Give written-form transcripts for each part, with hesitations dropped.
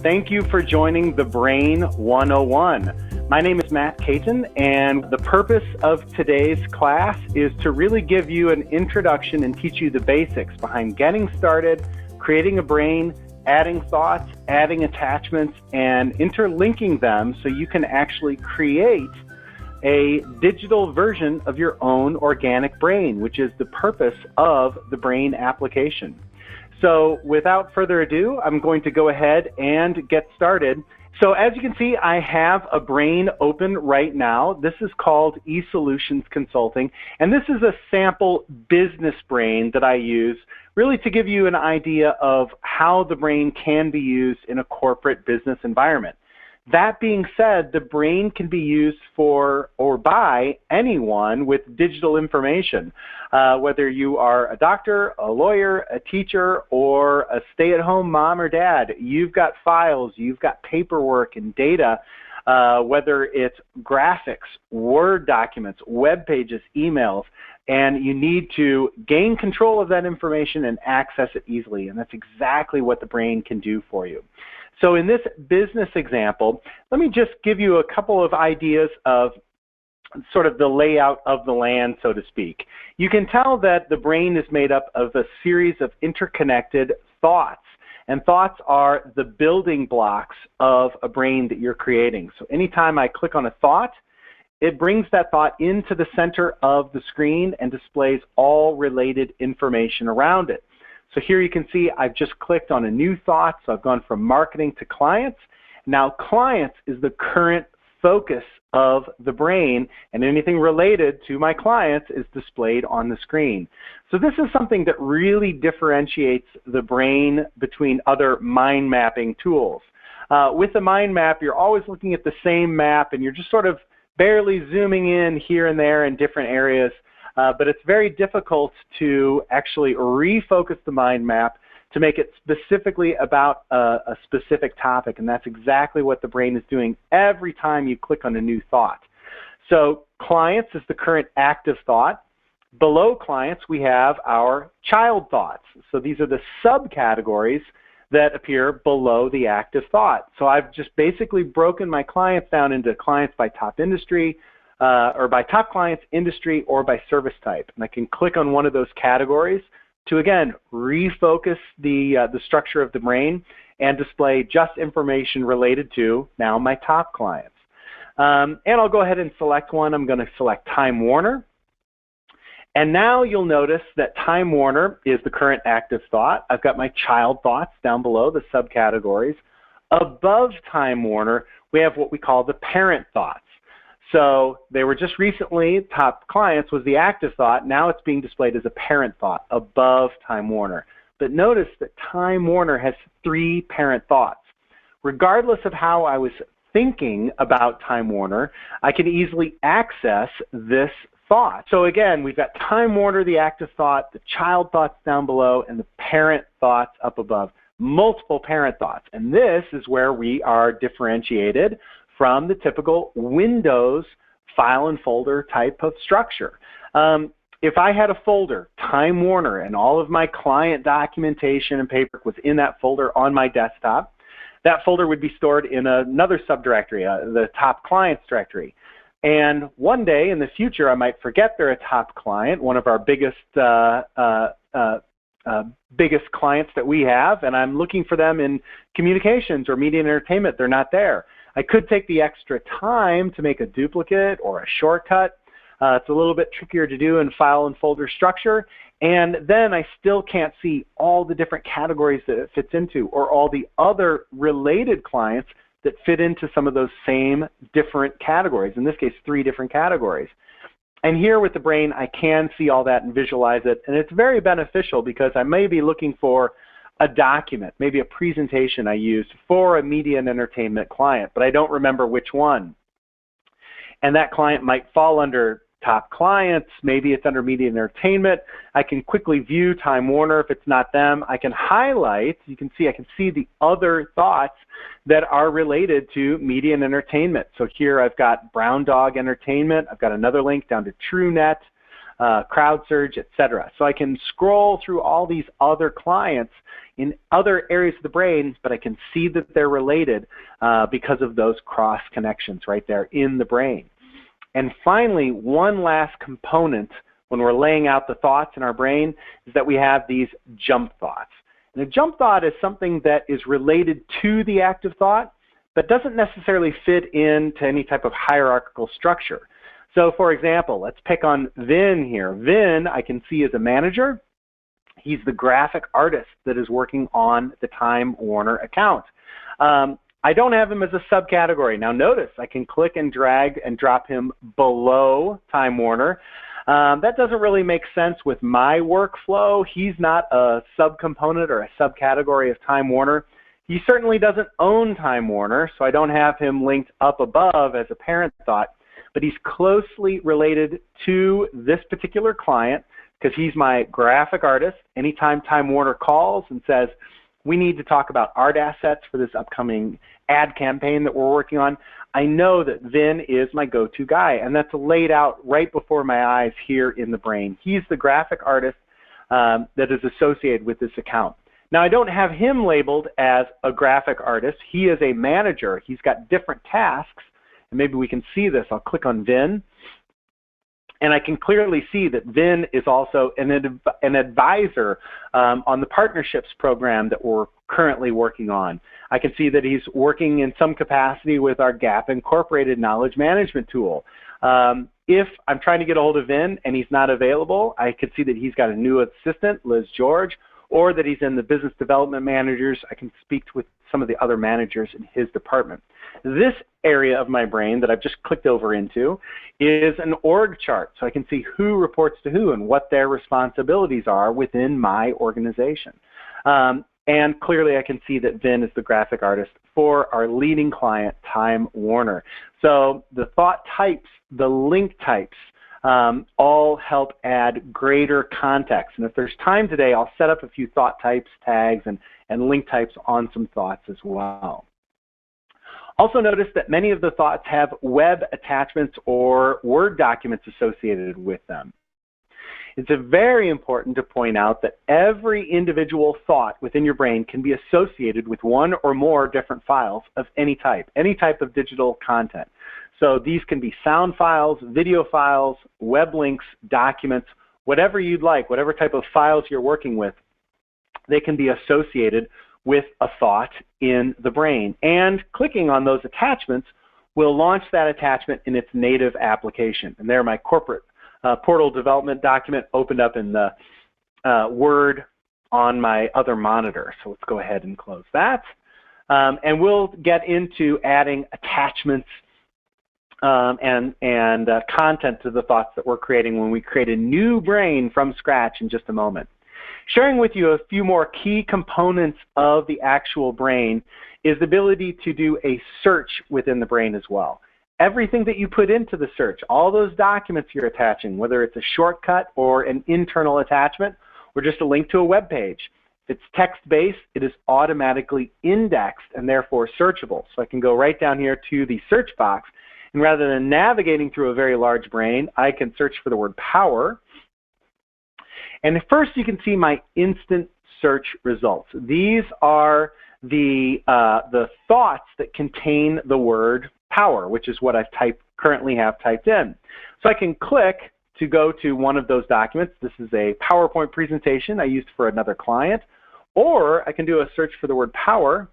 Thank you for joining The Brain 101. My name is Matt Caton, and the purpose of today's class is to really give you an introduction and teach you the basics behind getting started, creating a brain, adding thoughts, adding attachments, and interlinking them so you can actually create a digital version of your own organic brain, which is the purpose of the brain application. So without further ado, I'm going to go ahead and get started. So as you can see, I have a brain open right now. This is called eSolutions Consulting, and this is a sample business brain that I use really to give you an idea of how the brain can be used in a corporate business environment. That being said, the brain can be used for or by anyone with digital information, whether you are a doctor, a lawyer, a teacher, or a stay-at-home mom or dad. You've got files, you've got paperwork and data, whether it's graphics, Word documents, web pages, emails, and you need to gain control of that information and access it easily, and that's exactly what the brain can do for you. So in this business example, let me just give you a couple of ideas of sort of the layout of the land, so to speak. You can tell that the brain is made up of a series of interconnected thoughts, and thoughts are the building blocks of a brain that you're creating. So anytime I click on a thought, it brings that thought into the center of the screen and displays all related information around it. So here you can see I've just clicked on a new thought, so I've gone from marketing to clients. Now clients is the current focus of the brain, and anything related to my clients is displayed on the screen. So this is something that really differentiates the brain between other mind mapping tools. With the mind map, you're always looking at the same map, and you're just sort of barely zooming in here and there in different areas. But it's very difficult to actually refocus the mind map to make it specifically about a specific topic, and that's exactly what the brain is doing every time you click on a new thought. So clients is the current active thought. Below clients, we have our child thoughts. So these are the subcategories that appear below the active thought. So I've just basically broken my clients down into clients by top industry, or by top clients, industry, or by service type. And I can click on one of those categories to, again, refocus the structure of the brain and display just information related to, now, my top clients. And I'll go ahead and select one. I'm going to select Time Warner. And now you'll notice that Time Warner is the current active thought. I've got my child thoughts down below, the subcategories. Above Time Warner, we have what we call the parent thoughts. So they were just recently, top clients was the active thought. Now it's being displayed as a parent thought above Time Warner. But notice that Time Warner has 3 parent thoughts. Regardless of how I was thinking about Time Warner, I can easily access this thought. So again, we've got Time Warner, the active thought, the child thoughts down below, and the parent thoughts up above. Multiple parent thoughts. And this is where we are differentiated from the typical Windows file and folder type of structure. If I had a folder, Time Warner, and all of my client documentation and paperwork was in that folder on my desktop, that folder would be stored in another subdirectory, the top clients directory. And one day in the future, I might forget they're a top client, one of our biggest clients that we have, and I'm looking for them in communications or media and entertainment. They're not there. I could take the extra time to make a duplicate or a shortcut. It's a little bit trickier to do in file and folder structure, and then I still can't see all the different categories that it fits into or all the other related clients that fit into some of those same different categories, in this case 3 different categories. And here with the brain, I can see all that and visualize it, and it's very beneficial because I may be looking for a document, maybe a presentation I used for a media and entertainment client, but I don't remember which one. And that client might fall under top clients, maybe it's under media and entertainment. I can quickly view Time Warner if it's not them. I can highlight, you can see, I can see the other thoughts that are related to media and entertainment. So here I've got Brown Dog Entertainment, I've got another link down to TrueNet, CrowdSurge, etc. So I can scroll through all these other clients in other areas of the brain, but I can see that they're related because of those cross connections right there in the brain. And finally, one last component when we're laying out the thoughts in our brain is that we have these jump thoughts. And a jump thought is something that is related to the active thought, but doesn't necessarily fit into any type of hierarchical structure. So for example, let's pick on Vin here. Vin, I can see as a manager. He's the graphic artist that is working on the Time Warner account. I don't have him as a subcategory. Now notice I can click and drag and drop him below Time Warner. That doesn't really make sense with my workflow. He's not a subcomponent or a subcategory of Time Warner. He certainly doesn't own Time Warner, so I don't have him linked up above as a parent thought, but he's closely related to this particular client because he's my graphic artist. Anytime Time Warner calls and says, we need to talk about art assets for this upcoming ad campaign that we're working on, I know that Vin is my go-to guy, and that's laid out right before my eyes here in the brain. He's the graphic artist that is associated with this account. Now, I don't have him labeled as a graphic artist. He is a manager. He's got different tasks, and maybe we can see this. I'll click on Vin, and I can clearly see that Vin is also an advisor on the partnerships program that we're currently working on. I can see that he's working in some capacity with our Gap Incorporated knowledge management tool. If I'm trying to get a hold of Vin and he's not available, I can see that he's got a new assistant, Liz George, or that he's in the business development managers. I can speak with some of the other managers in his department. This area of my brain that I've just clicked over into is an org chart, so I can see who reports to who and what their responsibilities are within my organization. And clearly I can see that Vin is the graphic artist for our leading client, Time Warner. So the thought types, the link types, all help add greater context. And if there's time today, I'll set up a few thought types, tags, and link types on some thoughts as well. Also notice that many of the thoughts have web attachments or Word documents associated with them. It's very important to point out that every individual thought within your brain can be associated with one or more different files of any type of digital content. So these can be sound files, video files, web links, documents, whatever you'd like, whatever type of files you're working with, they can be associated with a thought in the brain. And clicking on those attachments will launch that attachment in its native application. And there my corporate portal development document opened up in the Word on my other monitor. So let's go ahead and close that. And we'll get into adding attachments and content to the thoughts that we're creating when we create a new brain from scratch in just a moment. Sharing with you a few more key components of the actual brain is the ability to do a search within the brain as well. Everything that you put into the search, all those documents you're attaching, whether it's a shortcut or an internal attachment or just a link to a web page, if it's text-based, it is automatically indexed and therefore searchable. So I can go right down here to the search box, and rather than navigating through a very large brain, I can search for the word power. And first you can see my instant search results. These are the thoughts that contain the word power, which is what I currently have typed in. So I can click to go to one of those documents. This is a PowerPoint presentation I used for another client. Or I can do a search for the word power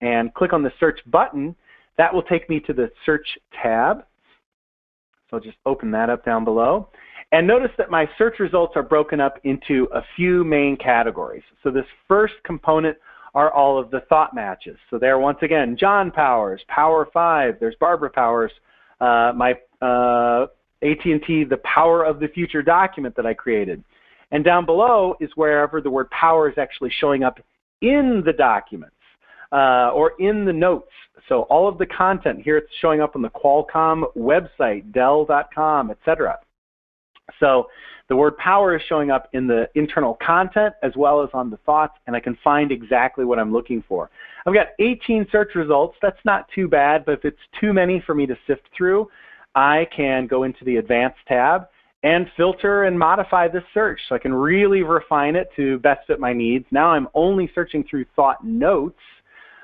and click on the search button. That will take me to the search tab. So I'll just open that up down below. And notice that my search results are broken up into a few main categories. So this first component are all of the thought matches. So there, once again, John Powers, Power 5, there's Barbara Powers, my AT&T, the Power of the Future document that I created. And down below is wherever the word power is actually showing up in the documents or in the notes. So all of the content here, it's showing up on the Qualcomm website, Dell.com, etc. So the word power is showing up in the internal content as well as on the thoughts, and I can find exactly what I'm looking for. I've got 18 search results. That's not too bad, but if it's too many for me to sift through, I can go into the Advanced tab and filter and modify this search so I can really refine it to best fit my needs. Now I'm only searching through thought notes.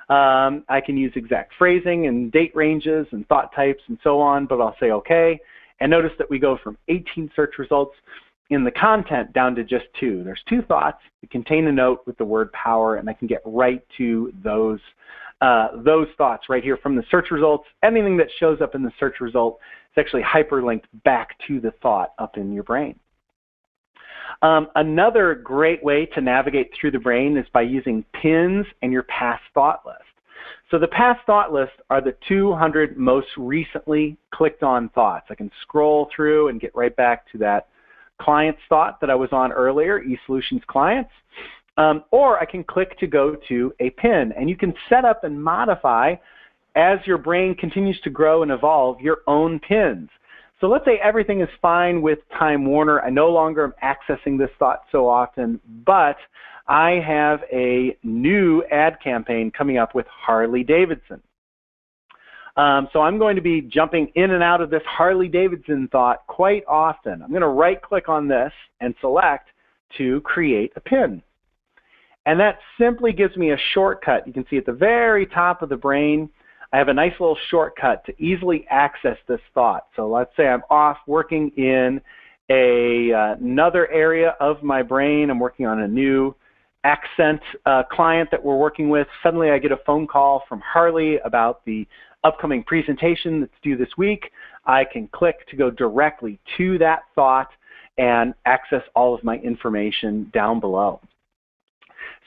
I can use exact phrasing and date ranges and thought types and so on, but I'll say okay. And notice that we go from 18 search results in the content down to just 2. There's 2 thoughts that contain a note with the word power, and I can get right to those thoughts right here from the search results. Anything that shows up in the search result is actually hyperlinked back to the thought up in your brain. Another great way to navigate through the brain is by using pins and your past thought list. So the past thought list are the 200 most recently clicked on thoughts. I can scroll through and get right back to that client's thought that I was on earlier, eSolutions clients, or I can click to go to a pin. And you can set up and modify, as your brain continues to grow and evolve, your own pins. So let's say everything is fine with Time Warner. I no longer am accessing this thought so often, but I have a new ad campaign coming up with Harley Davidson. So I'm going to be jumping in and out of this Harley Davidson thought quite often. I'm going to right-click on this and select to create a pin. And that simply gives me a shortcut. You can see at the very top of the brain, I have a nice little shortcut to easily access this thought. So let's say I'm off working in another area of my brain. I'm working on a new accent client that we're working with. Suddenly I get a phone call from Harley about the upcoming presentation that's due this week. I can click to go directly to that thought and access all of my information down below.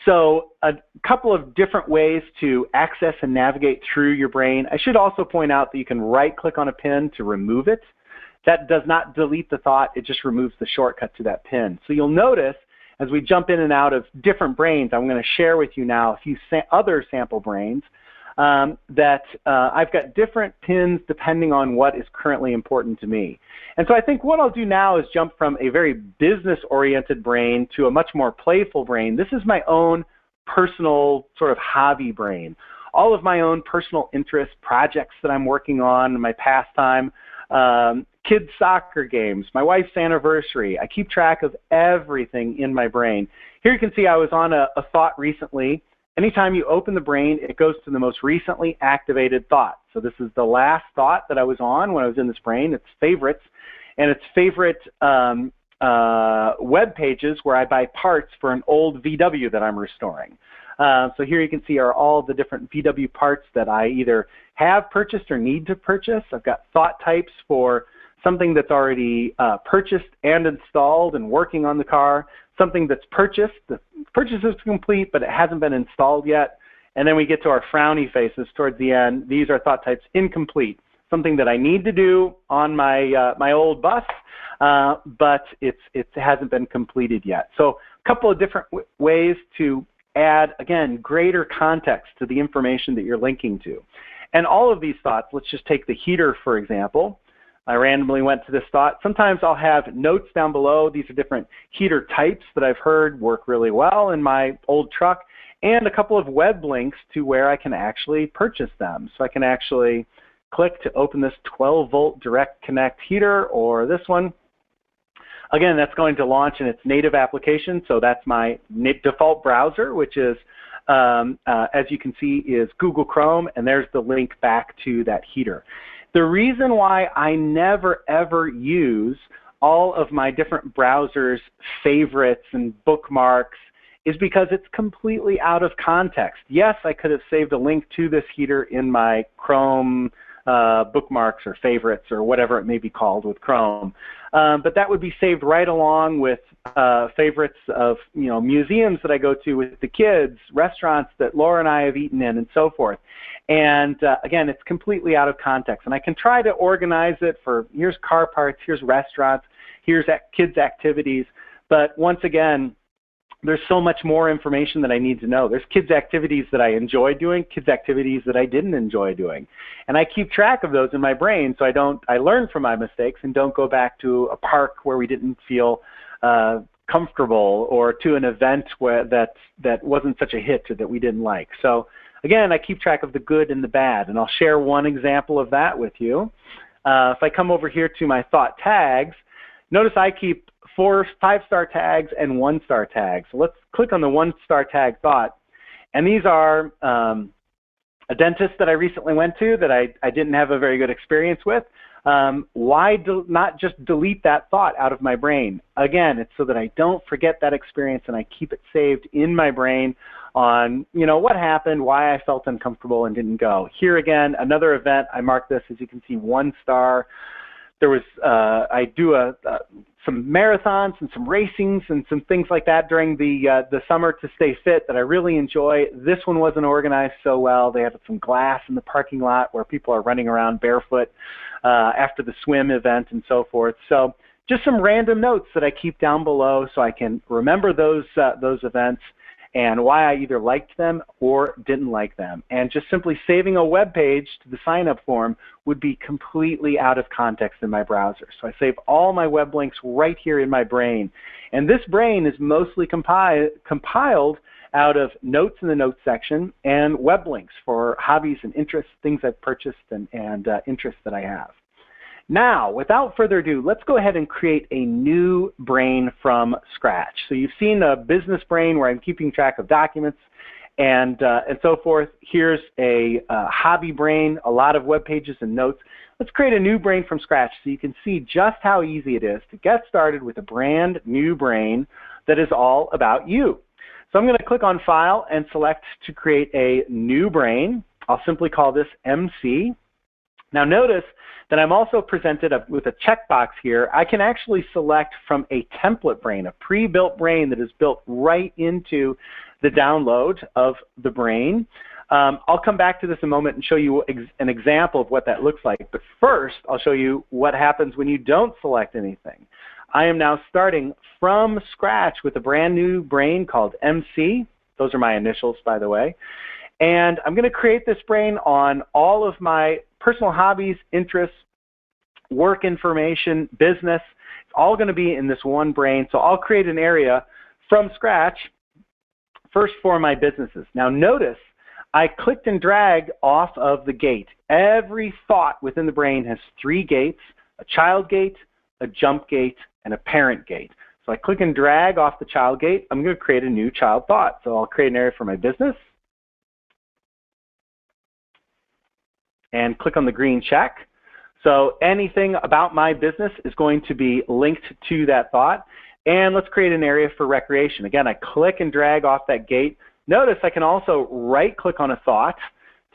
So a couple of different ways to access and navigate through your brain. I should also point out that you can right-click on a pin to remove it. That does not delete the thought. It just removes the shortcut to that pin. So you'll notice as we jump in and out of different brains, I'm going to share with you now a few other sample brains that I've got different pins depending on what is currently important to me. And so I think what I'll do now is jump from a very business-oriented brain to a much more playful brain. This is my own personal sort of hobby brain. All of my own personal interests, projects that I'm working on in my pastime, kids' soccer games, my wife's anniversary. I keep track of everything in my brain. Here you can see I was on a thought recently. Anytime you open the brain, it goes to the most recently activated thought. So this is the last thought that I was on when I was in this brain. It's favorites, and it's favorite web pages where I buy parts for an old VW that I'm restoring. So here you can see are all the different VW parts that I either have purchased or need to purchase. I've got thought types for something that's already purchased and installed and working on the car, something that's purchased, the purchase is complete, but it hasn't been installed yet. And then we get to our frowny faces towards the end. These are thought types incomplete, something that I need to do on my, my old bus, but it hasn't been completed yet. So a couple of different ways to add, again, greater context to the information that you're linking to. And all of these thoughts, let's just take the heater, for example. I randomly went to this thought. Sometimes I'll have notes down below. These are different heater types that I've heard work really well in my old truck, and a couple of web links to where I can actually purchase them. So I can actually click to open this 12-volt direct connect heater or this one. Again, that's going to launch in its native application. So that's my default browser, which is, as you can see, is Google Chrome, and there's the link back to that heater. The reason why I never ever use all of my different browsers' favorites and bookmarks is because it's completely out of context. Yes, I could have saved a link to this heater in my Chrome bookmarks or favorites or whatever it may be called with Chrome, but that would be saved right along with favorites of museums that I go to with the kids, restaurants that Laura and I have eaten in, and so forth. And again, it's completely out of context. And I can try to organize it for here's car parts, here's restaurants, here's kids' activities. But once again, there's so much more information that I need to know. There's kids' activities that I enjoy doing, kids' activities that I didn't enjoy doing. And I keep track of those in my brain so I learn from my mistakes and don't go back to a park where we didn't feel comfortable or to an event where that wasn't such a hit or that we didn't like. So again, I keep track of the good and the bad, and I'll share one example of that with you. If I come over here to my thought tags, Notice I keep 4 5-star tags and 1-star tags. So let's click on the 1-star tag thought. And these are a dentist that I recently went to that I didn't have a very good experience with. Why not just delete that thought out of my brain? Again, it's so that I don't forget that experience and I keep it saved in my brain on, what happened, why I felt uncomfortable and didn't go. Here again, another event, I marked this, as you can see, 1 star. There was, I do some marathons and some racings and some things like that during the summer to stay fit that I really enjoy. This one wasn't organized so well. They had some glass in the parking lot where people are running around barefoot after the swim event and so forth. So just some random notes that I keep down below so I can remember those events and why I either liked them or didn't like them. And just simply saving a web page to the sign-up form would be completely out of context in my browser. So I save all my web links right here in my brain. And this brain is mostly compiled out of notes in the notes section and web links for hobbies and interests, things I've purchased and interests that I have. Now, without further ado, let's go ahead and create a new brain from scratch. So you've seen a business brain where I'm keeping track of documents and so forth. Here's a hobby brain, a lot of web pages and notes. Let's create a new brain from scratch so you can see just how easy it is to get started with a brand new brain that is all about you. So I'm going to click on File and select to create a new brain. I'll simply call this MC. Now notice that I'm also presented with a checkbox here. I can actually select from a template brain, a pre-built brain that is built right into the download of the brain. I'll come back to this in a moment and show you an example of what that looks like. But first, I'll show you what happens when you don't select anything. I am now starting from scratch with a brand new brain called MC. Those are my initials, by the way. And I'm going to create this brain on all of my personal hobbies, interests, work information, business. It's all going to be in this one brain. So I'll create an area from scratch first for my businesses. Now notice I clicked and dragged off of the gate. Every thought within the brain has 3 gates, a child gate, a jump gate, and a parent gate. So I click and drag off the child gate. I'm going to create a new child thought. So I'll create an area for my business and click on the green check. So anything about my business is going to be linked to that thought. And let's create an area for recreation. Again, I click and drag off that gate. Notice I can also right-click on a thought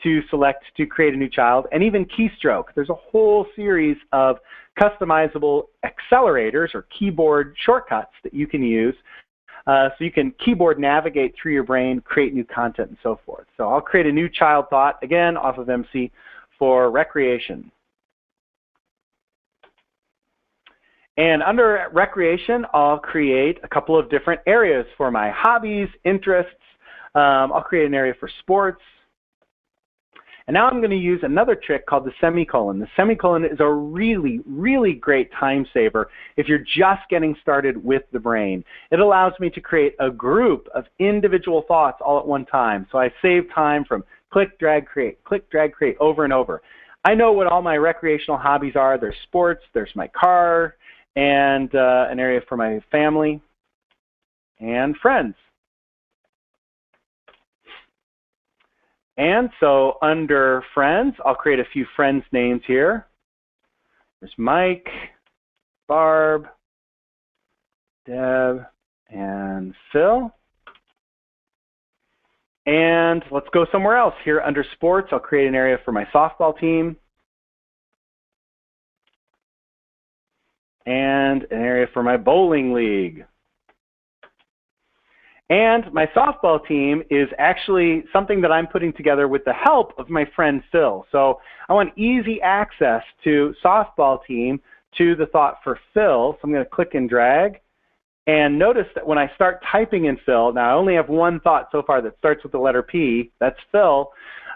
to select to create a new child, and even keystroke. There's a whole series of customizable accelerators or keyboard shortcuts that you can use so you can keyboard navigate through your brain, create new content, and so forth. So I'll create a new child thought, again, off of MC for recreation. And under recreation, I'll create a couple of different areas for my hobbies, interests. I'll create an area for sports. And now I'm going to use another trick called the semicolon. The semicolon is a really, really great time saver if you're just getting started with the brain. It allows me to create a group of individual thoughts all at one time. So I save time from click, drag, create over and over. I know what all my recreational hobbies are. There's sports, there's my car, and an area for my family and friends. And so under friends, I'll create a few friends' names here. There's Mike, Barb, Deb, and Phil. And let's go somewhere else. Here under sports, I'll create an area for my softball team. And an area for my bowling league. And my softball team is actually something that I'm putting together with the help of my friend Phil. So I want easy access to softball team to the thought for Phil. So I'm going to click and drag. And notice that when I start typing in Phil, now I only have one thought so far that starts with the letter P. That's Phil.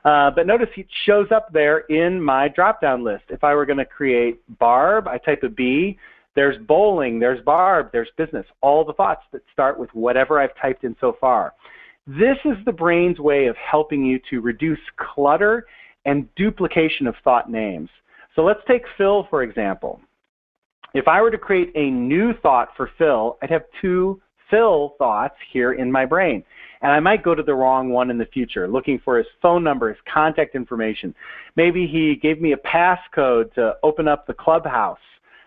But notice it shows up there in my drop-down list. If I were going to create Barb, I type a B. There's bowling, there's Barb, there's business, all the thoughts that start with whatever I've typed in so far. This is the brain's way of helping you to reduce clutter and duplication of thought names. So let's take Phil, for example. If I were to create a new thought for Phil, I'd have 2 Phil thoughts here in my brain. And I might go to the wrong one in the future, looking for his phone number, his contact information. Maybe he gave me a passcode to open up the clubhouse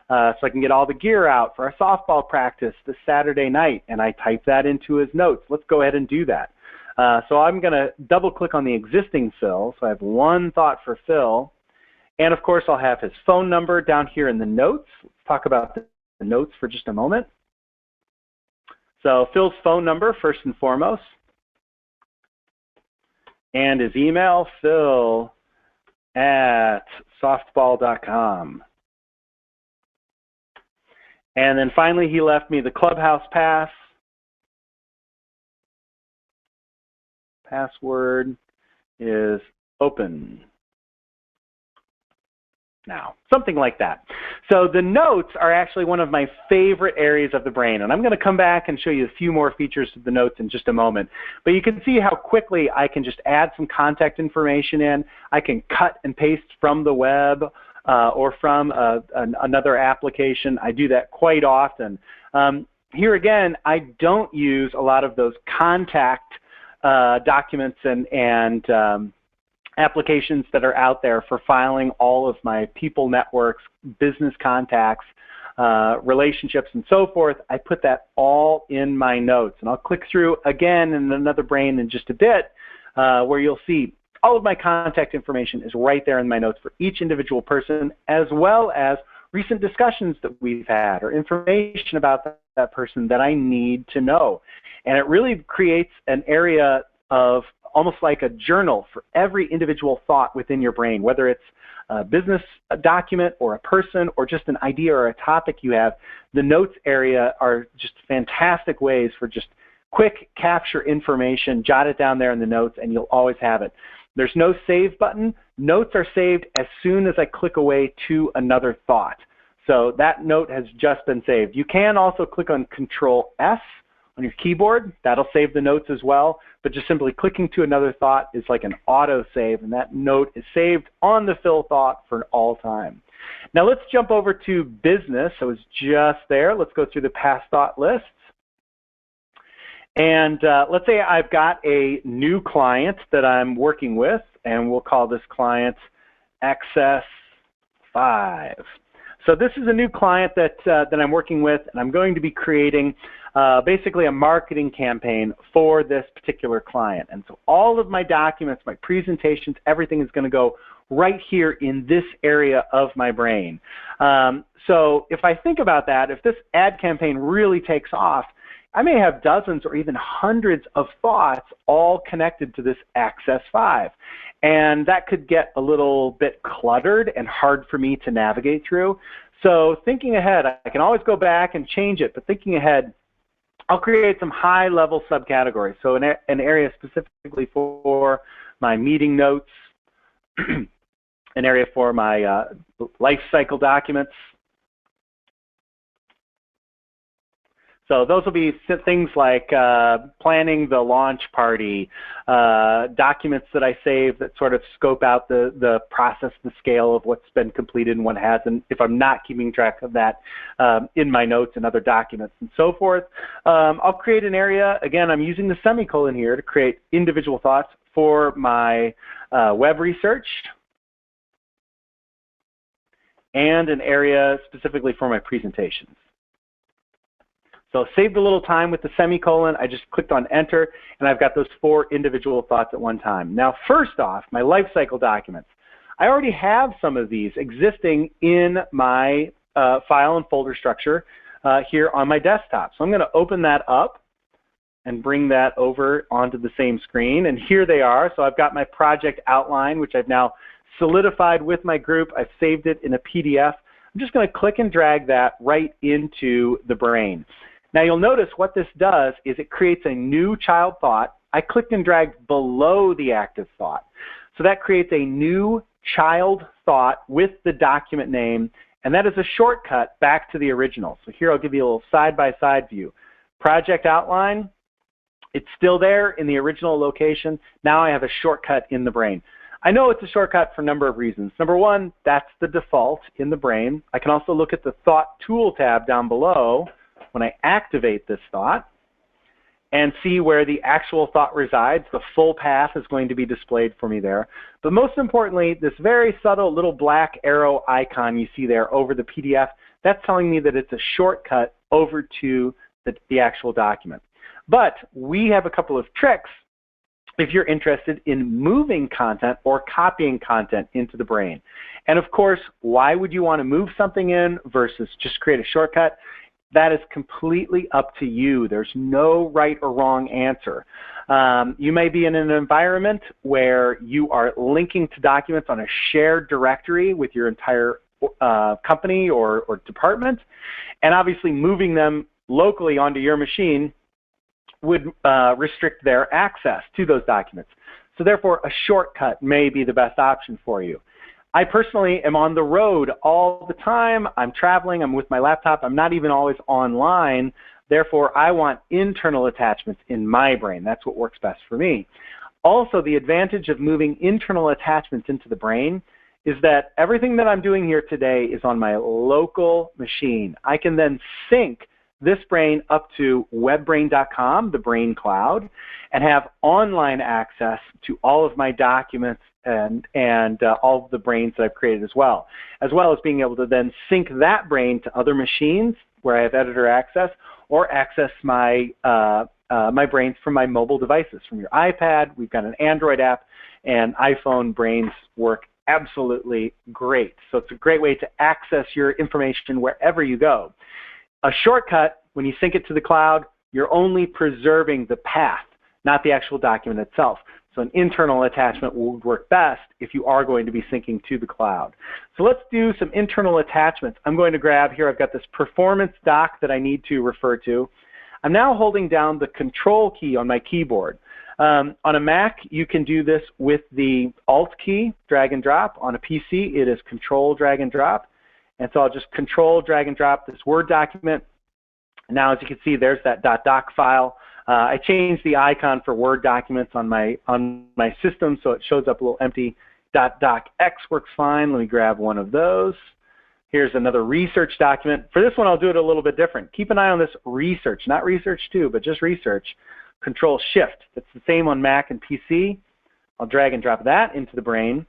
so I can get all the gear out for our softball practice this Saturday night, and I type that into his notes. Let's go ahead and do that. So I'm going to double click on the existing Phil. So I have 1 thought for Phil. And of course, I'll have his phone number down here in the notes. Let's talk about the notes for just a moment. So Phil's phone number, first and foremost. And his email, phil@softball.com. And then finally, he left me the clubhouse pass. Password is open now, something like that. So the notes are actually one of my favorite areas of the brain, and I'm going to come back and show you a few more features of the notes in just a moment. But you can see how quickly I can just add some contact information in. I can cut and paste from the web or from another application. I do that quite often. Here again, I don't use a lot of those contact documents and applications that are out there for filing all of my people networks, business contacts, relationships, and so forth. I put that all in my notes. And I'll click through again in another brain in just a bit where you'll see all of my contact information is right there in my notes for each individual person, as well as recent discussions that we've had or information about that person that I need to know. And it really creates an area of almost like a journal for every individual thought within your brain, whether it's a business document or a person or just an idea or a topic you have. The notes area are just fantastic ways for just quick capture information, jot it down there in the notes, and you'll always have it. There's no save button. Notes are saved as soon as I click away to another thought. So that note has just been saved. You can also click on Control-S on your keyboard. That'll save the notes as well, but just simply clicking to another thought is like an auto save, and that note is saved on the Phil thought for all time. Now let's jump over to business. So it's just there. Let's go through the past thought lists. And let's say I've got a new client that I'm working with, and we'll call this client Access 5. So this is a new client that I'm working with, and I'm going to be creating basically a marketing campaign for this particular client. And so all of my documents, my presentations, everything is going to go right here in this area of my brain. So if I think about that, if this ad campaign really takes off, I may have dozens or even hundreds of thoughts all connected to this Access 5. And that could get a little bit cluttered and hard for me to navigate through. So thinking ahead, I can always go back and change it, but thinking ahead, I'll create some high-level subcategories. So an area specifically for my meeting notes, an area for my Lifecycle Documents. So those will be things like planning the launch party, documents that I save that sort of scope out the process, the scale of what's been completed and what hasn't, if I'm not keeping track of that in my notes and other documents and so forth. I'll create an area, again, I'm using the semicolon here to create individual thoughts for my web research, and an area specifically for my presentations. So saved a little time with the semicolon. I just clicked on enter, and I've got those 4 individual thoughts at one time. Now, first off, my lifecycle documents. I already have some of these existing in my file and folder structure here on my desktop. So I'm going to open that up and bring that over onto the same screen. And here they are. So I've got my project outline, which I've now solidified with my group. I've saved it in a PDF. I'm just going to click and drag that right into the brain. Now you'll notice what this does is it creates a new child thought. I clicked and dragged below the active thought. So that creates a new child thought with the document name, and that is a shortcut back to the original. So here I'll give you a little side-by-side view. Project outline, it's still there in the original location. Now I have a shortcut in the brain. I know it's a shortcut for a number of reasons. Number one, that's the default in the brain. I can also look at the Thought Tool tab down below when I activate this thought and see where the actual thought resides. The full path is going to be displayed for me there. But most importantly, this very subtle little black arrow icon you see there over the PDF, that's telling me that it's a shortcut over to the actual document. But we have a couple of tricks if you're interested in moving content or copying content into the brain. And of course, why would you want to move something in versus just create a shortcut? That is completely up to you. There's no right or wrong answer. You may be in an environment where you are linking to documents on a shared directory with your entire company or department, and obviously moving them locally onto your machine would restrict their access to those documents. So therefore, a shortcut may be the best option for you. I personally am on the road all the time. I'm traveling. I'm with my laptop. I'm not even always online. Therefore, I want internal attachments in my brain. That's what works best for me. Also, the advantage of moving internal attachments into the brain is that everything that I'm doing here today is on my local machine. I can then sync this brain up to webbrain.com, the brain cloud, and have online access to all of my documents and all of the brains that I've created as well as being able to then sync that brain to other machines where I have editor access, or access my my brains from my mobile devices, from your iPad. We've got an Android app, and iPhone brains work absolutely great. So it's a great way to access your information wherever you go. A shortcut, when you sync it to the cloud, you're only preserving the path, not the actual document itself. So an internal attachment will work best if you are going to be syncing to the cloud. So let's do some internal attachments. I'm going to grab here, I've got this performance doc that I need to refer to. I'm now holding down the Control key on my keyboard. On a Mac, you can do this with the Alt key, drag and drop. On a PC, it is Control, drag and drop. And so I'll just Control, drag and drop this Word document. Now, as you can see, there's that .doc file. I changed the icon for Word documents on my system, so it shows up a little empty. .docx works fine. Let me grab one of those. Here's another research document. For this one, I'll do it a little bit different. Keep an eye on this research, not research 2, but just research. Control Shift. It's the same on Mac and PC. I'll drag and drop that into the brain.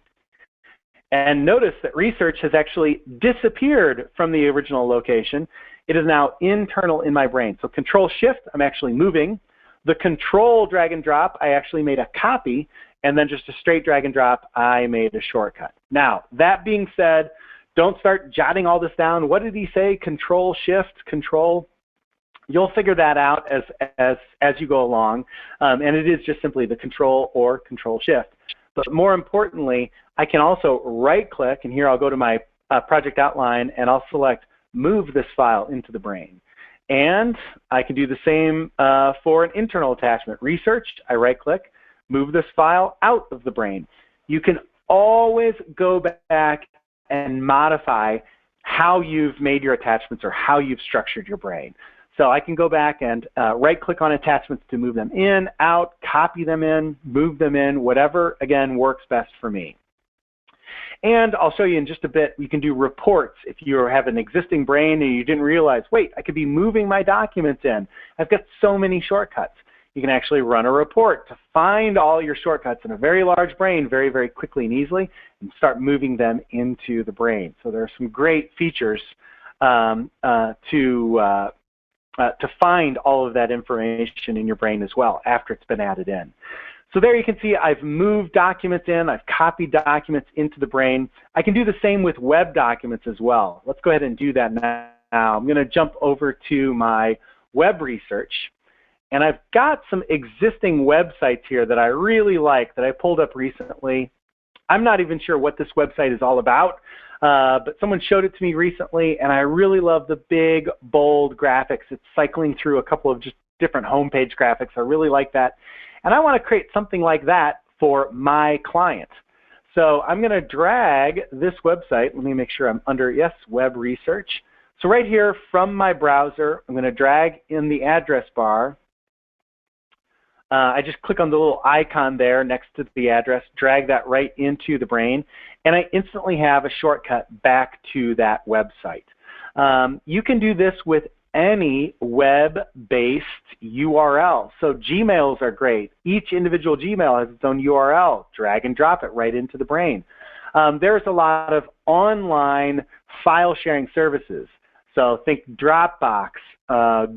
And notice that research has actually disappeared from the original location. It is now internal in my brain. So Control Shift, I'm actually moving. The Control drag and drop, I actually made a copy. And then just a straight drag and drop, I made a shortcut. Now, that being said, don't start jotting all this down. What did he say? Control Shift, Control. You'll figure that out as you go along. And it is just simply the Control or Control Shift. But more importantly, I can also right-click, and here I'll go to my project outline, and I'll select Move this file into the brain. And I can do the same for an internal attachment. Research, I right-click, move this file out of the brain. You can always go back and modify how you've made your attachments or how you've structured your brain. So I can go back and right-click on attachments to move them in, out, copy them in, move them in, whatever, again, works best for me. And I'll show you in just a bit, you can do reports. If you have an existing brain and you didn't realize, wait, I could be moving my documents in. I've got so many shortcuts. You can actually run a report to find all your shortcuts in a very large brain very, very quickly and easily and start moving them into the brain. So there are some great features to find all of that information in your brain as well after it's been added in. So there you can see I've moved documents in, I've copied documents into the brain. I can do the same with web documents as well. Let's go ahead and do that now. I'm going to jump over to my web research, and I've got some existing websites here that I really like that I pulled up recently. I'm not even sure what this website is all about, but someone showed it to me recently, and I really love the big, bold graphics. It's cycling through a couple of just different homepage graphics. I really like that. And I want to create something like that for my client. So I'm going to drag this website. Let me make sure I'm under, yes, web research. So right here from my browser, I'm going to drag in the address bar I just click on the little icon there next to the address, drag that right into TheBrain, and I instantly have a shortcut back to that website. You can do this with any web-based URL. So Gmails are great. Each individual Gmail has its own URL. Drag and drop it right into TheBrain. There's a lot of online file sharing services. So think Dropbox,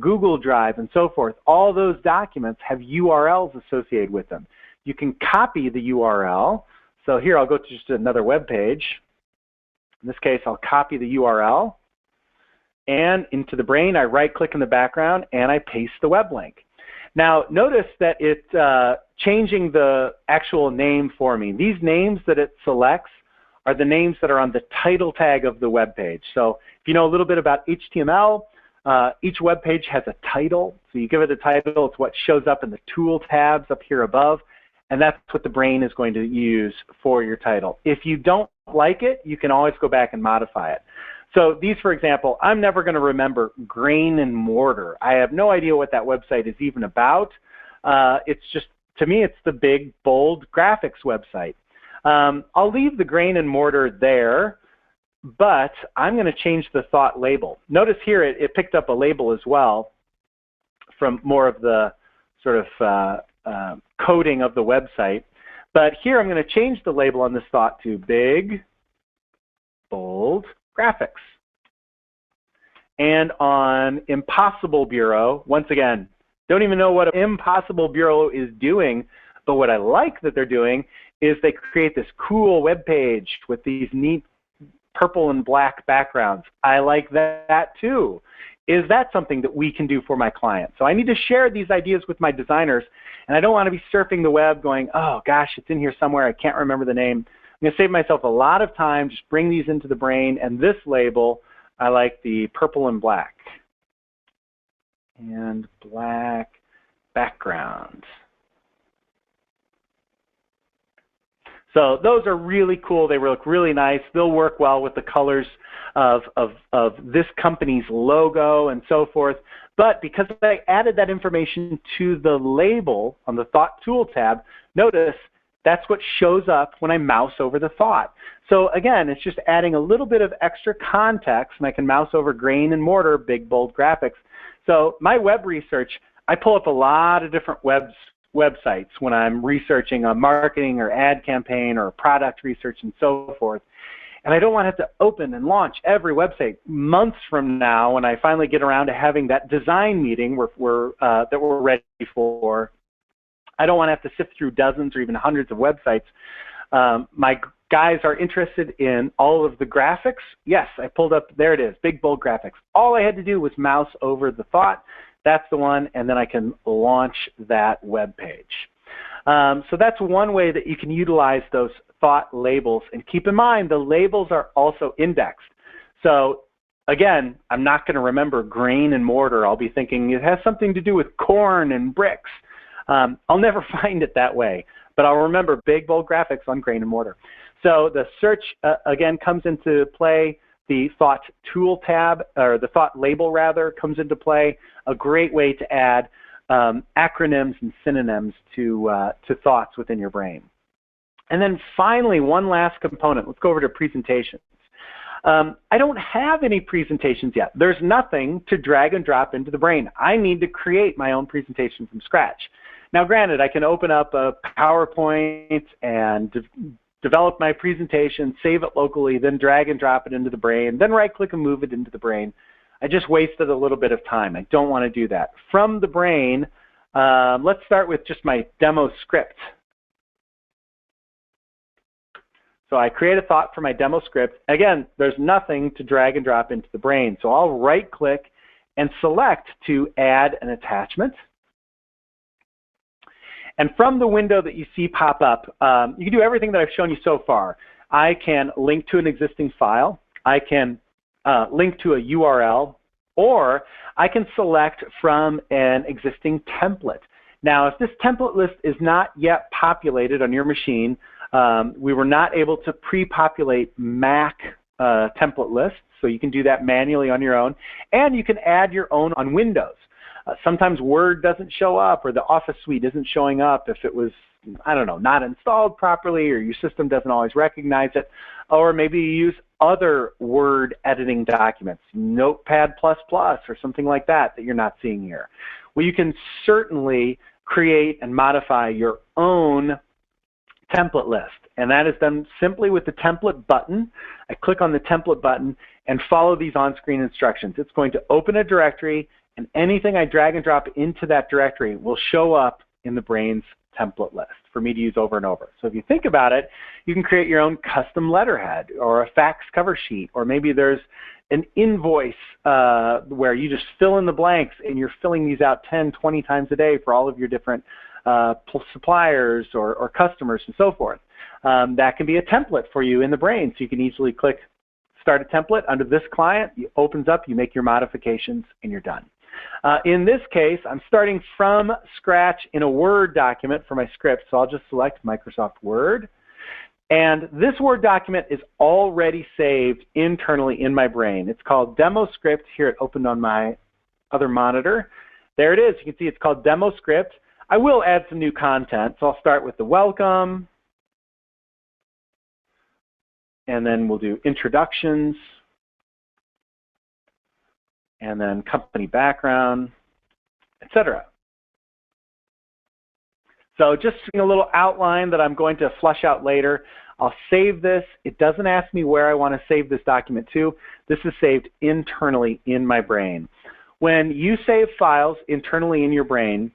Google Drive, and so forth. All those documents have URLs associated with them. You can copy the URL. So here I'll go to just another web page. In this case, I'll copy the URL. And into TheBrain, I right-click in the background, and I paste the web link. Now, notice that it's changing the actual name for me. These names that it selects are the names that are on the title tag of the web page. So if you know a little bit about HTML, each web page has a title. So you give it a title. It's what shows up in the tool tabs up here above. And that's what TheBrain is going to use for your title. If you don't like it, you can always go back and modify it. So these, for example, I'm never going to remember grain and mortar. I have no idea what that website is even about. It's just, to me, it's the big, bold graphics website. I'll leave the grain and mortar there, but I'm going to change the thought label. Notice here it picked up a label as well from more of the sort of coding of the website. But here I'm going to change the label on this thought to big, bold, graphics. And on Impossible Bureau, once again, don't even know what Impossible Bureau is doing, but what I like that they're doing is they create this cool web page with these neat purple and black backgrounds. I like that too. Is that something that we can do for my clients? So I need to share these ideas with my designers, and I don't want to be surfing the web going, oh gosh, it's in here somewhere, I can't remember the name. I'm going to save myself a lot of time, just bring these into TheBrain, and this label, I like the purple and black. And black background. So those are really cool. They look really nice. They'll work well with the colors of this company's logo and so forth. But because I added that information to the label on the Thought Tool tab, notice that's what shows up when I mouse over the thought. So again, it's just adding a little bit of extra context, and I can mouse over grain and mortar, big, bold graphics. So my web research, I pull up a lot of different websites when I'm researching a marketing or ad campaign or product research and so forth. And I don't want to have to open and launch every website months from now when I finally get around to having that design meeting that we're ready for. I don't want to have to sift through dozens or even hundreds of websites. My guys are interested in all of the graphics. Yes, I pulled up, there it is, big, bold graphics. All I had to do was mouse over the thought. That's the one, and then I can launch that web page. So that's one way that you can utilize those thought labels. And keep in mind, the labels are also indexed. So again, I'm not going to remember grain and mortar. I'll be thinking it has something to do with corn and bricks. I'll never find it that way, but I'll remember big, bold graphics on grain and mortar. So the search, again, comes into play. The Thought Tool tab, or the Thought label rather, comes into play. A great way to add acronyms and synonyms to thoughts within your brain. And then finally, one last component. Let's go over to presentations. I don't have any presentations yet. There's nothing to drag and drop into TheBrain. I need to create my own presentation from scratch. Now, granted, I can open up a PowerPoint and develop my presentation, save it locally, then drag and drop it into TheBrain, then right-click and move it into TheBrain. I just wasted a little bit of time. I don't want to do that. From TheBrain, let's start with just my demo script. So I create a thought for my demo script. Again, there's nothing to drag and drop into TheBrain. So I'll right-click and select to add an attachment. And from the window that you see pop up, you can do everything that I've shown you so far. I can link to an existing file. I can link to a URL, or I can select from an existing template. Now, if this template list is not yet populated on your machine, we were not able to pre-populate Mac template lists, so you can do that manually on your own, and you can add your own on Windows. Sometimes Word doesn't show up, or the Office suite isn't showing up if it was, I don't know, not installed properly, or your system doesn't always recognize it. Or maybe you use other Word editing documents, Notepad++, or something like that you're not seeing here. Well, you can certainly create and modify your own template list, and that is done simply with the template button. I click on the template button and follow these on-screen instructions. It's going to open a directory, and anything I drag and drop into that directory will show up in the Brain's template list for me to use over and over. So if you think about it, you can create your own custom letterhead or a fax cover sheet, or maybe there's an invoice where you just fill in the blanks and you're filling these out 10, 20 times a day for all of your different suppliers or customers and so forth. That can be a template for you in the Brain, so you can easily click Start a Template under this client. It opens up, you make your modifications, and you're done. In this case, I'm starting from scratch in a Word document for my script, so I'll just select Microsoft Word. And this Word document is already saved internally in my Brain. It's called Demo Script. Here it opened on my other monitor. There it is. You can see it's called Demo Script. I will add some new content, so I'll start with the welcome, and then we'll do introductions, and then company background, etc. So just a little outline that I'm going to flush out later. I'll save this. It doesn't ask me where I want to save this document to. This is saved internally in my Brain. When you save files internally in your Brain,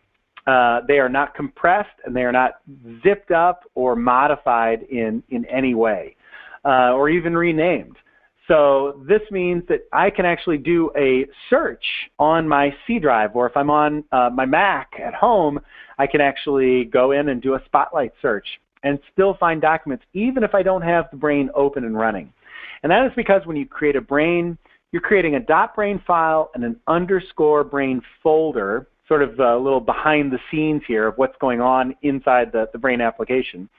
they are not compressed and they are not zipped up or modified in any way or even renamed. So this means that I can actually do a search on my C drive, or if I'm on my Mac at home, I can actually go in and do a spotlight search and still find documents even if I don't have the Brain open and running. And that is because when you create a Brain, you're creating a .brain file and an _brain folder, sort of a little behind the scenes here of what's going on inside the Brain application.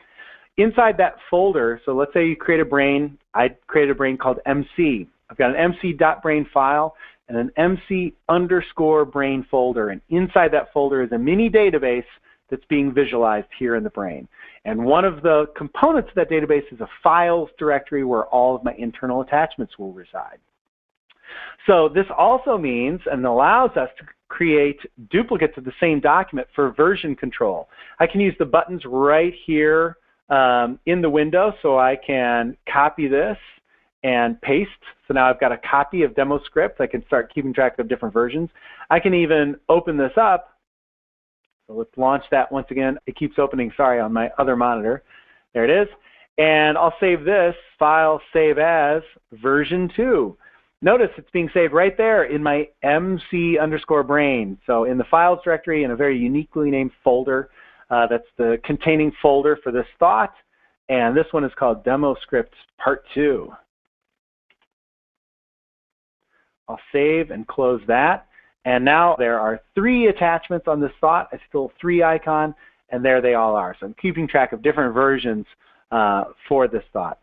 Inside that folder, so let's say you create a Brain, I created a Brain called MC. I've got an MC.brain file and an MC_brain folder, and inside that folder is a mini database that's being visualized here in the Brain. And one of the components of that database is a files directory where all of my internal attachments will reside. So this also means and allows us to create duplicates of the same document for version control. I can use the buttons right here in the window, so I can copy this and paste. So now I've got a copy of demo script. I can start keeping track of different versions. I can even open this up. So let's launch that once again. It keeps opening, sorry, on my other monitor. There it is. And I'll save this file, save as version 2. Notice it's being saved right there in my MC_brain. So in the files directory in a very uniquely named folder. That's the containing folder for this thought. And this one is called Demo Script Part 2. I'll save and close that. And now there are 3 attachments on this thought. I still 3 icon, and there they all are. So I'm keeping track of different versions for this thought.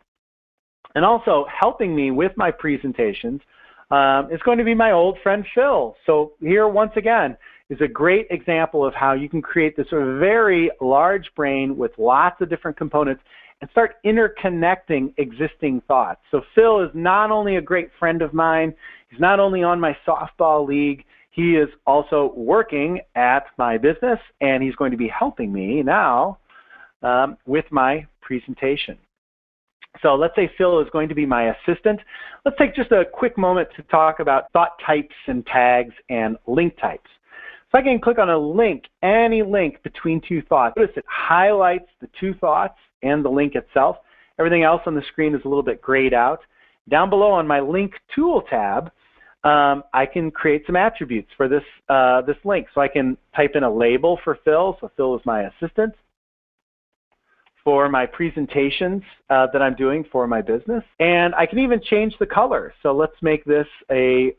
And also helping me with my presentations is going to be my old friend Phil. So here once again is a great example of how you can create this sort of very large Brain with lots of different components and start interconnecting existing thoughts. So Phil is not only a great friend of mine, he's not only on my softball league, he is also working at my business, and he's going to be helping me now with my presentation. So let's say Phil is going to be my assistant. Let's take just a quick moment to talk about thought types and tags and link types. So I can click on a link, any link between 2 thoughts. Notice it highlights the 2 thoughts and the link itself. Everything else on the screen is a little bit grayed out. Down below on my link tool tab, I can create some attributes for this, this link. So I can type in a label for Phil. So Phil is my assistant. For my presentations that I'm doing for my business. And I can even change the color. So let's make this a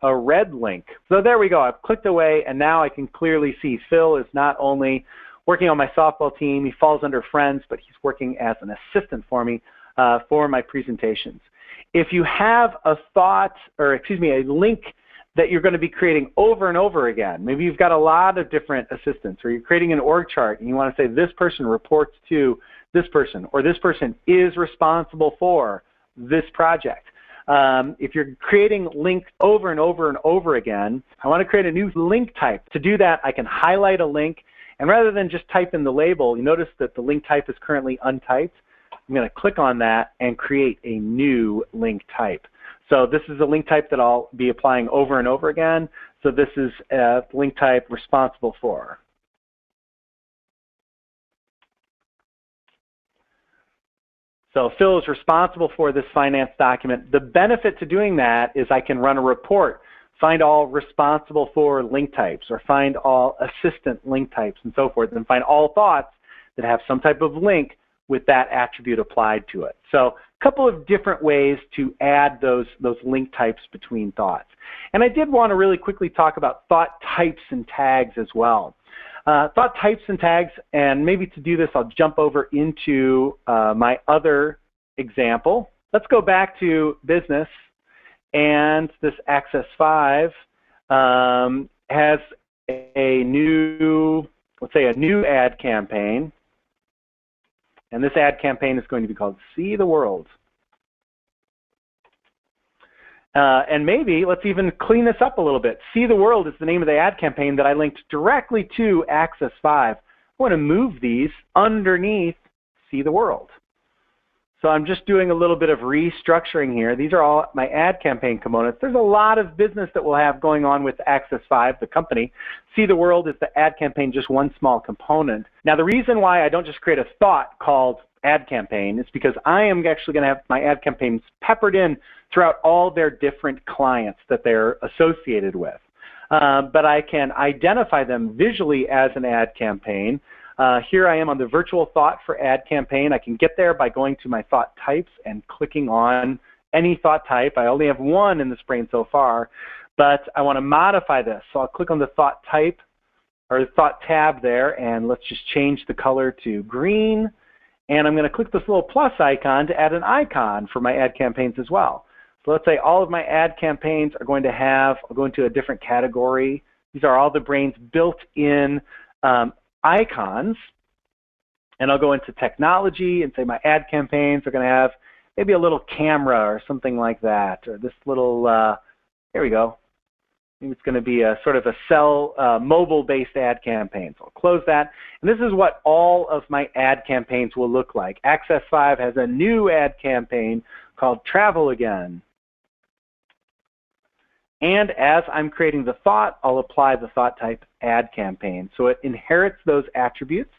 red link. So there we go. I've clicked away, and now I can clearly see Phil is not only working on my softball team, he falls under friends, but he's working as an assistant for me for my presentations. If you have a thought, or excuse me, a link that you're going to be creating over and over again. Maybe you've got a lot of different assistants, or you're creating an org chart and you want to say this person reports to this person, or this person is responsible for this project. If you're creating links over and over and over again, I want to create a new link type. To do that, I can highlight a link, and rather than just type in the label, you notice that the link type is currently untyped. I'm going to click on that and create a new link type. So this is a link type that I'll be applying over and over again. So this is a link type responsible for. So Phil is responsible for this finance document. The benefit to doing that is I can run a report, find all responsible for link types, or find all assistant link types and so forth, and find all thoughts that have some type of link with that attribute applied to it. So a couple of different ways to add those link types between thoughts. And I did want to really quickly talk about thought types and tags as well. Thought types and tags, and maybe to do this, I'll jump over into my other example. Let's go back to business, and this Access 5 has a new, let's say a new ad campaign. And this ad campaign is going to be called See the World. And maybe let's even clean this up a little bit. See the World is the name of the ad campaign that I linked directly to Access 5. I want to move these underneath See the World. So I'm just doing a little bit of restructuring here. These are all my ad campaign components. There's a lot of business that we'll have going on with Access 5, the company. See the World is the ad campaign, just one small component. Now the reason why I don't just create a thought called ad campaign is because I am actually going to have my ad campaigns peppered in throughout all their different clients that they're associated with. But I can identify them visually as an ad campaign. Here I am on the virtual thought for ad campaign. I can get there by going to my thought types and clicking on any thought type. I only have one in this brain so far, but I want to modify this. So I'll click on the thought type or the thought tab there, and let's just change the color to green. And I'm going to click this little plus icon to add an icon for my ad campaigns as well. So let's say all of my ad campaigns are going to have, I'll go into a different category. These are all the brain's built-in icons, and I'll go into technology and say my ad campaigns are going to have maybe a little camera or something like that, or this little, here we go. Maybe it's going to be a sort of a cell mobile-based ad campaign. So I'll close that, and this is what all of my ad campaigns will look like. Access 5 has a new ad campaign called Travel Again. And as I'm creating the thought, I'll apply the thought type ad campaign. So it inherits those attributes.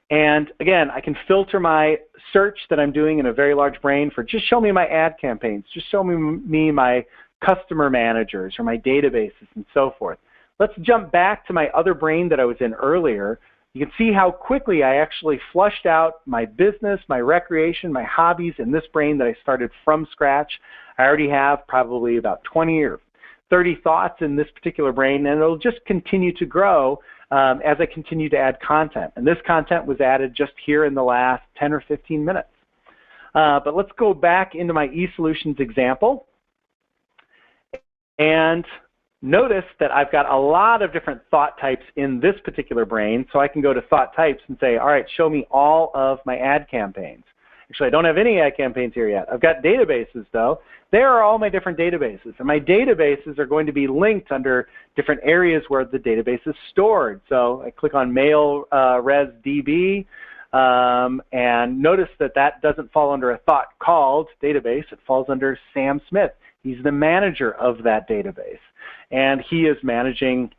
And again, I can filter my search that I'm doing in a very large brain for just show me my ad campaigns, just show me my customer managers or my databases and so forth. Let's jump back to my other brain that I was in earlier. You can see how quickly I actually flushed out my business, my recreation, my hobbies in this brain that I started from scratch. I already have probably about 20 or 30 thoughts in this particular brain, and it'll just continue to grow as I continue to add content. And this content was added just here in the last 10 or 15 minutes. But let's go back into my eSolutions example. And notice that I've got a lot of different thought types in this particular brain, so I can go to thought types and say, all right, show me all of my ad campaigns. Actually, I don't have any ad campaigns here yet. I've got databases, though. There are all my different databases, and my databases are going to be linked under different areas where the database is stored. So I click on Mail Res DB, and notice that that doesn't fall under a thought called database. It falls under Sam Smith. He's the manager of that database, and he is managing.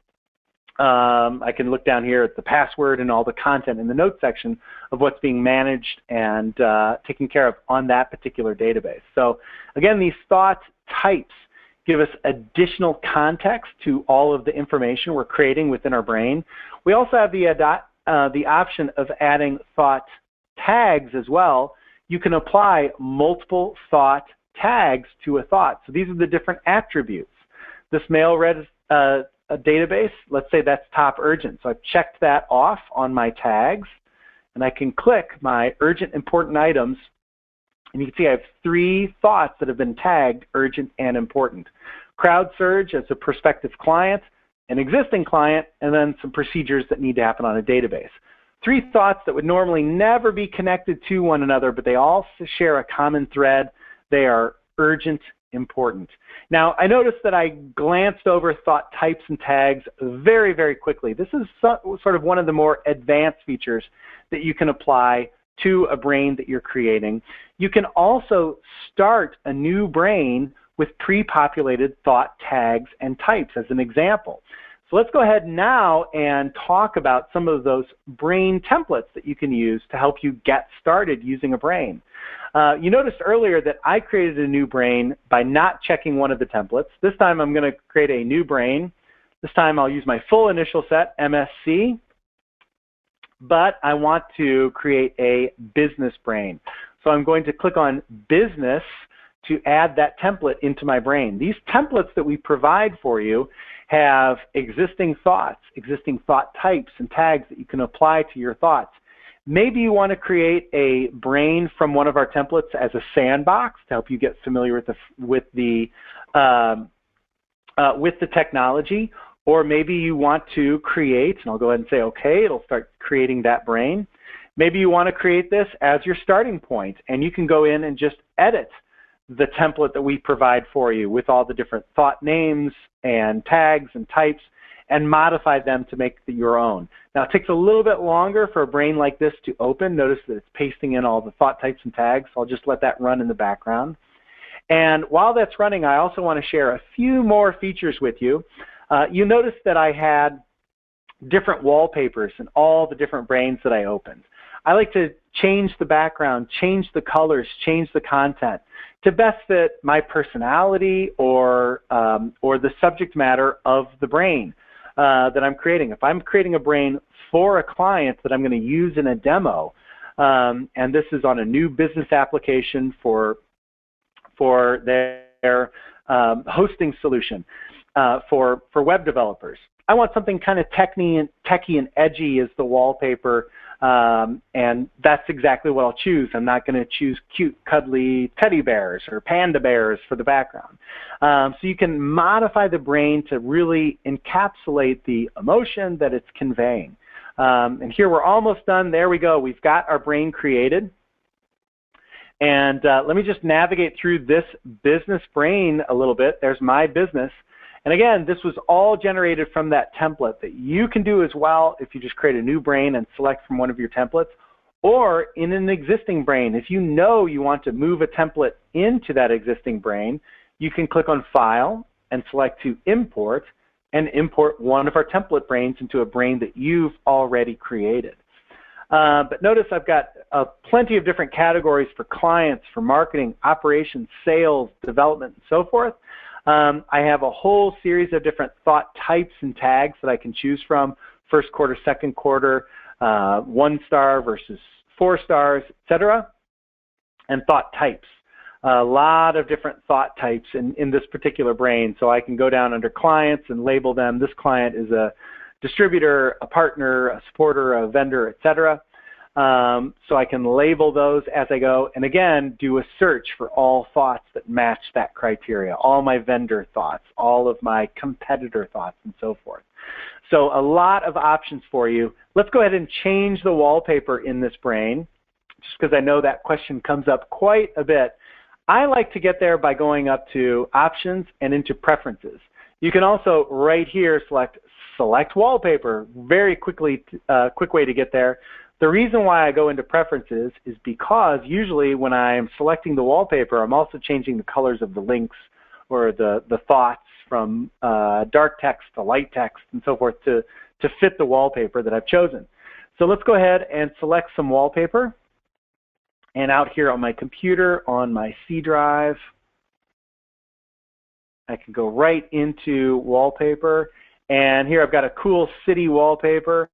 I can look down here at the password and all the content in the notes section of what's being managed and taken care of on that particular database. So again, these thought types give us additional context to all of the information we're creating within our brain. We also have the option of adding thought tags as well. You can apply multiple thought tags to a thought. So these are the different attributes. This mail read a database, let's say that's top urgent. So I've checked that off on my tags, and I can click my urgent important items, and you can see I have 3 thoughts that have been tagged urgent and important. crowd surge as a prospective client, an existing client, and then some procedures that need to happen on a database. 3 thoughts that would normally never be connected to one another, but they all share a common thread. They are urgent, important. Now, I noticed that I glanced over thought types and tags very, very quickly. This is sort of one of the more advanced features that you can apply to a brain that you're creating. You can also start a new brain with pre-populated thought tags and types as an example. So let's go ahead now and talk about some of those brain templates that you can use to help you get started using a brain. You noticed earlier that I created a new brain by not checking one of the templates. This time I'm going to create a new brain. This time I'll use my full initial set, MSC, but I want to create a business brain. So I'm going to click on business to add that template into my brain. These templates that we provide for you have existing thoughts, existing thought types and tags that you can apply to your thoughts. Maybe you want to create a brain from one of our templates as a sandbox to help you get familiar with the technology, or maybe you want to create, and I'll go ahead and say okay, it'll start creating that brain. Maybe you want to create this as your starting point, and you can go in and just edit the template that we provide for you with all the different thought names and tags and types, and modify them to make your own. Now, it takes a little bit longer for a brain like this to open. Notice that it's pasting in all the thought types and tags. So I'll just let that run in the background. And while that's running, I also want to share a few more features with you. You notice that I had different wallpapers in all the different brains that I opened. I like to change the background, change the colors, change the content to best fit my personality or the subject matter of the brain that I'm creating. If I'm creating a brain for a client that I'm going to use in a demo, and this is on a new business application for their hosting solution for web developers, I want something kind of techy and edgy as the wallpaper, and that's exactly what I'll choose. I'm not going to choose cute, cuddly teddy bears or panda bears for the background. So you can modify the brain to really encapsulate the emotion that it's conveying. And here we're almost done. There we go. We've got our brain created. And let me just navigate through this business brain a little bit. There's my business. And again, this was all generated from that template that you can do as well if you just create a new brain and select from one of your templates, or in an existing brain. If you know you want to move a template into that existing brain, you can click on File and select to import, and import one of our template brains into a brain that you've already created. But notice I've got plenty of different categories for clients, for marketing, operations, sales, development, and so forth. I have a whole series of different thought types and tags that I can choose from: first quarter, second quarter, 1 star versus 4 stars, etc. And thought types. A lot of different thought types in this particular brain. So I can go down under clients and label them. This client is a distributor, a partner, a supporter, a vendor, etc. So I can label those as I go, and again, do a search for all thoughts that match that criteria, all my vendor thoughts, all of my competitor thoughts, and so forth. So a lot of options for you. Let's go ahead and change the wallpaper in this brain, just because I know that question comes up quite a bit. I like to get there by going up to Options and into Preferences. You can also, right here, select Wallpaper. Very quick way to get there. The reason why I go into Preferences is because usually when I'm selecting the wallpaper, I'm also changing the colors of the links or the thoughts from dark text to light text and so forth to fit the wallpaper that I've chosen. So let's go ahead and select some wallpaper. And out here on my computer, on my C drive, I can go right into wallpaper. And here I've got a cool city wallpaper.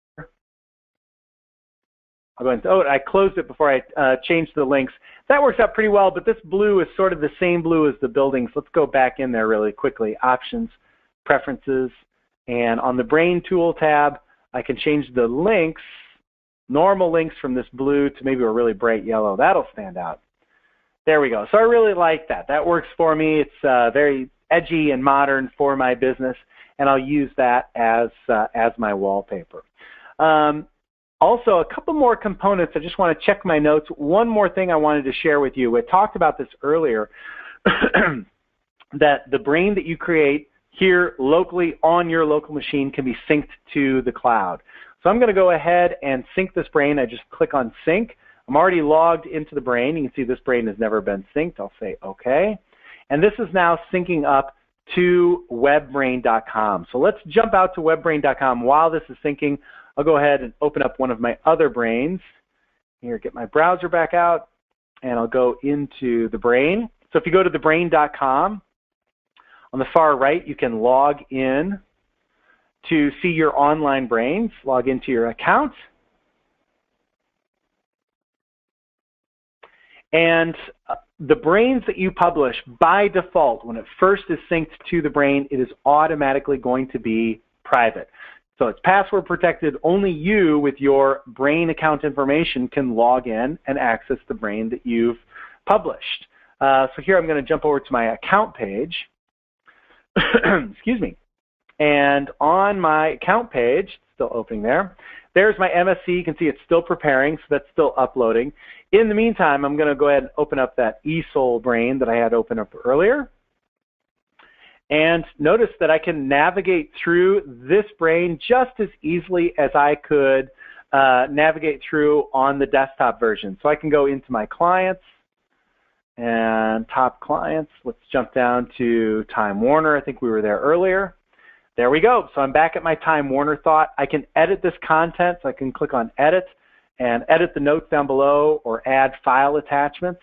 I'll go ahead and, I closed it before I changed the links. That works out pretty well, but this blue is sort of the same blue as the buildings. Let's go back in there really quickly. Options, Preferences, and on the Brain Tool tab, I can change the links, normal links from this blue to maybe a really bright yellow. That'll stand out. There we go. So I really like that. That works for me. It's very edgy and modern for my business, and I'll use that as my wallpaper. Also, a couple more components. I just want to check my notes. One more thing I wanted to share with you. We talked about this earlier, that the brain that you create here locally on your local machine can be synced to the cloud. So I'm going to go ahead and sync this brain. I just click on sync. I'm already logged into the brain. You can see this brain has never been synced. I'll say OK. And this is now syncing up to webbrain.com. So let's jump out to webbrain.com. While this is syncing, I'll go ahead and open up one of my other brains. Here, get my browser back out, and I'll go into the brain. So if you go to thebrain.com, on the far right, you can log in to see your online brains, log into your account. And the brains that you publish, by default, when it first is synced to the brain, it is automatically going to be private. So it's password protected. Only you with your brain account information can log in and access the brain that you've published. So here I'm going to jump over to my account page. Excuse me. And on my account page, still opening there, there's my MSC. You can see it's still preparing, so that's still uploading. In the meantime, I'm going to go ahead and open up that eSoul brain that I had open up earlier. And notice that I can navigate through this brain just as easily as I could navigate through on the desktop version. So I can go into my clients and top clients. Let's jump down to Time Warner. I think we were there earlier. There we go. So I'm back at my Time Warner thought. I can edit this content. So I can click on Edit and edit the notes down below or add file attachments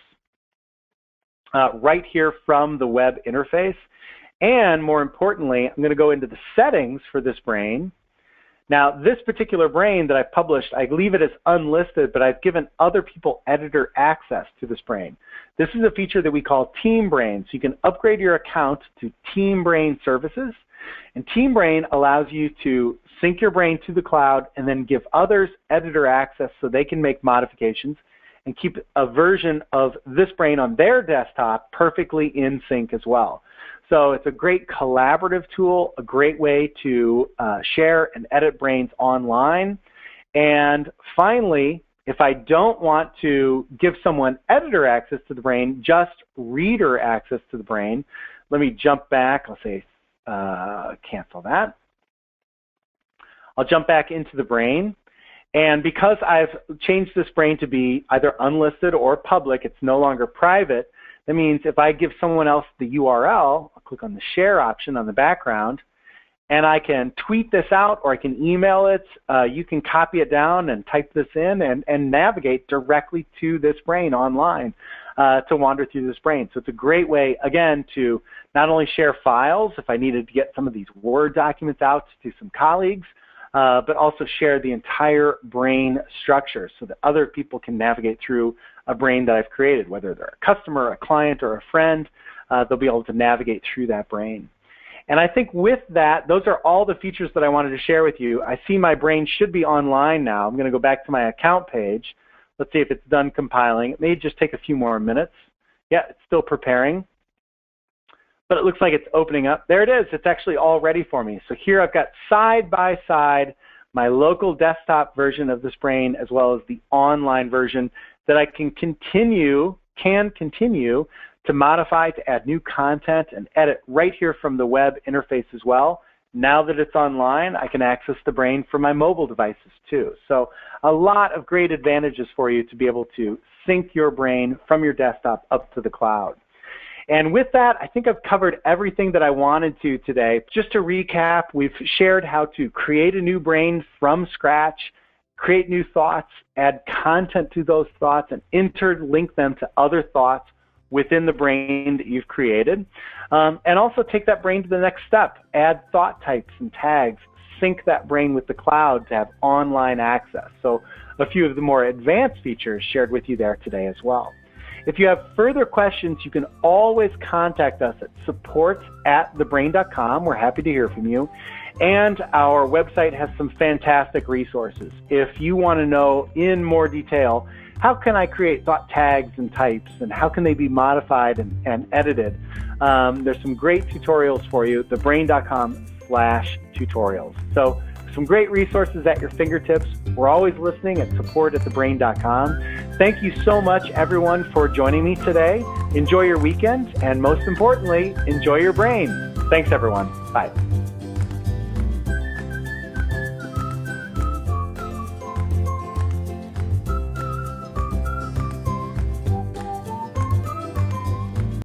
right here from the web interface. And more importantly, I'm going to go into the settings for this brain. Now, this particular brain that I published, I leave it as unlisted, but I've given other people editor access to this brain. This is a feature that we call Team Brain. So you can upgrade your account to Team Brain services. And Team Brain allows you to sync your brain to the cloud and then give others editor access so they can make modifications and keep a version of this brain on their desktop perfectly in sync as well. So it's a great collaborative tool, a great way to share and edit brains online. And finally, if I don't want to give someone editor access to the brain, just reader access to the brain, let me jump back. I'll say cancel that. I'll jump back into the brain. And because I've changed this brain to be either unlisted or public, it's no longer private. That means if I give someone else the URL, I'll click on the share option on the background, and I can tweet this out or I can email it. You can copy it down and type this in and navigate directly to this brain online to wander through this brain. So it's a great way, again, to not only share files, if I needed to get some of these Word documents out to some colleagues, but also share the entire brain structure so that other people can navigate through a brain that I've created, whether they're a customer, a client, or a friend. They'll be able to navigate through that brain. And I think with that, those are all the features that I wanted to share with you. I see my brain should be online now. I'm going to go back to my account page. Let's see if it's done compiling. It may just take a few more minutes. Yeah, it's still preparing. But it looks like it's opening up. There it is. It's actually all ready for me. So here I've got side by side my local desktop version of this brain as well as the online version that I can continue to modify, to add new content and edit right here from the web interface as well. Now that it's online, I can access the brain from my mobile devices too. So a lot of great advantages for you to be able to sync your brain from your desktop up to the cloud. And with that, I think I've covered everything that I wanted to today. Just to recap, we've shared how to create a new brain from scratch, create new thoughts, add content to those thoughts, and interlink them to other thoughts within the brain that you've created. And also take that brain to the next step. Add thought types and tags. Sync that brain with the cloud to have online access. So a few of the more advanced features shared with you there today as well. If you have further questions, you can always contact us at support@thebrain.com. We're happy to hear from you. And our website has some fantastic resources. If you want to know in more detail how can I create thought tags and types, and how can they be modified and edited? There's some great tutorials for you, thebrain.com/tutorials. So some great resources at your fingertips. We're always listening at support@thebrain.com. Thank you so much, everyone, for joining me today. Enjoy your weekend, and most importantly, enjoy your brain. Thanks, everyone. Bye.